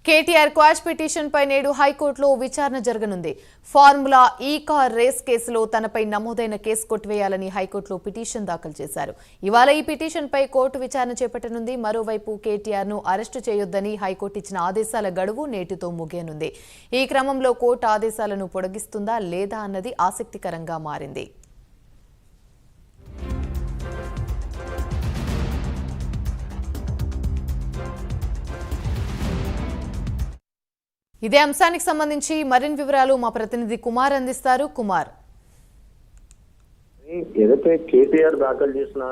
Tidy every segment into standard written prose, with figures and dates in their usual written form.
KTR quash petition పై నేడు హైకోర్టులో విచారణ జరగనుంది. ఫార్ములా ఈ కార్ రేస్ కేసులో తనపై నమోదైన కేసు కొట్టివేయాలని హైకోర్టులో పిటిషన్ దాఖలు చేశారు. ఇవాళ ఈ పిటిషన్ పై కోర్టు విచారణ చేపట్టనుంది. మరోవైపు కేటీఆర్ ను అరెస్టు చేయొద్దని హైకోర్టు ఇచ్చిన ఆదేశాల గడువు నేటితో ముగియనుంది. ఈ క్రమంలో కోర్టు ఆదేశాలను పొడిగిస్తుందా లేదా అన్నది ఆసక్తికరంగా మారింది. ఇదే అంశానికి సంబంధించి మరిన్ని వివరాలు మా ప్రతినిధి కుమార్ అందిస్తారు. కుమార్, ఏదైతే కేటీఆర్ దాఖలు చేసిన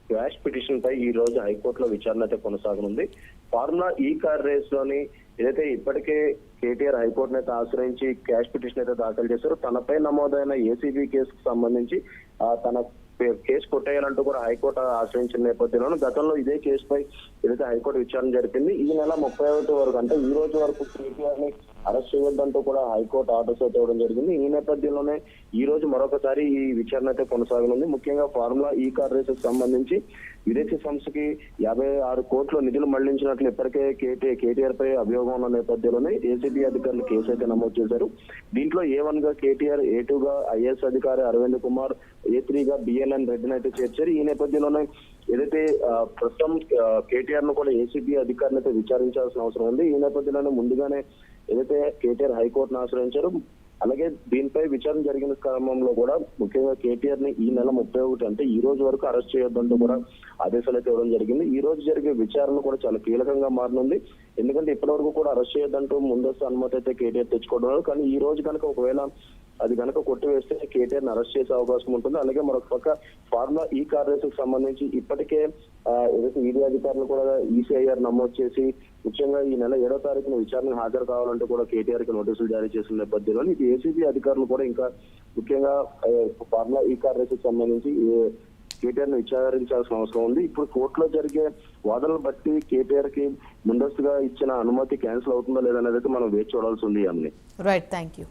క్వాష్ పిటిషన్ పై ఈ రోజు హైకోర్టులో విచారణ అయితే కొనసాగనుంది. ఫార్ములా ఈ కార్ రేస్ లోని ఏదైతే ఇప్పటికే కేటీఆర్ హైకోర్టును అయితే ఆశ్రయించి క్వాష్ పిటిషన్ అయితే దాఖలు చేశారు. తనపై నమోదైన ఏసీబీ కేసుకు సంబంధించి తన కేసు కొట్టేయాలంటూ కూడా హైకోర్టు ఆశ్రయించిన నేపథ్యంలో గతంలో ఇదే కేసుపై ఏదైతే హైకోర్టు విచారణ జరిపింది. ఈ నెల 31 వరకు అంటే ఈ రోజు వరకు కేటీఆర్ ని అరెస్ట్ చేయొద్దంటూ కూడా హైకోర్టు ఆర్డర్స్ అయితే ఇవ్వడం జరిగింది. ఈ నేపథ్యంలోనే ఈ రోజు మరొకసారి ఈ విచారణ అయితే కొనసాగనుంది. ముఖ్యంగా ఫార్ములా ఈ కార్ రేస్ కు సంబంధించి విదేశీ సంస్థకి 56 కోట్ల నిధులు మళ్లించినట్లు ఇప్పటికే కేటీఆర్ పై అభియోగం ఉన్న నేపథ్యంలోనే ఏసీబీ అధికారులు కేసు అయితే నమోదు చేశారు. దీంట్లో A1 గా కేటీఆర్, A2 గా ఐఏఎస్ అధికారి అరవింద్ కుమార్, A3 గా బిఎల్ఎన్ రెడ్డిని అయితే చేర్చారు. ఈ నేపథ్యంలోనే ఏదైతే ప్రస్తుతం కేటీఆర్ ను కూడా ఏసీబీ అధికారులు అయితే విచారించాల్సిన అవసరం ఉంది. ఈ నేపథ్యంలోనే ముందుగానే ఏదైతే కేటీఆర్ హైకోర్టును ఆశ్రయించారు. అలాగే దీనిపై విచారణ జరిగిన క్రమంలో కూడా ముఖ్యంగా కేటీఆర్ ని ఈ నెల 31 అంటే ఈ రోజు వరకు అరెస్ట్ చేయొద్దంటూ కూడా ఆదేశాలు అయితే ఇవ్వడం జరిగింది. ఈ రోజు జరిగే విచారణ కూడా చాలా కీలకంగా మారనుంది. ఎందుకంటే ఇప్పటి వరకు కూడా అరెస్ట్ చేయొద్దంటూ ముందస్తు అనుమతి అయితే కేటీఆర్ తెచ్చుకోవడం. కానీ ఈ రోజు కనుక ఒకవేళ అది కనుక కొట్టివేస్తే కేటీఆర్ ని అరెస్ట్ చేసే అవకాశం ఉంటుంది. అలాగే మరొక పక్క ఫార్ములా ఈ కార్ రేస్ కు సంబంధించి ఇప్పటికే ఏదైతే ఈడీ అధికారులు కూడా ఈసీఐఆర్ నమోదు చేసి ముఖ్యంగా ఈ నెల 7వ తారీఖున విచారణకు హాజరు కావాలంటూ కూడా కేటీఆర్ కి నోటీసులు జారీ చేసిన నేపథ్యంలో ఇది ఏసీబీ అధికారులు కూడా ఇంకా ముఖ్యంగా ఫార్ములా ఈ కార్ రేస్ కు సంబంధించి కేటీఆర్ ను విచారించాల్సిన అవసరం ఉంది. ఇప్పుడు కోర్టులో జరిగే వాదనలు బట్టి కేటీఆర్ కి ముందస్తుగా ఇచ్చిన అనుమతి క్యాన్సిల్ అవుతుందో లేదనేది మనం వేచి చూడాల్సి ఉంది. Right, thank you.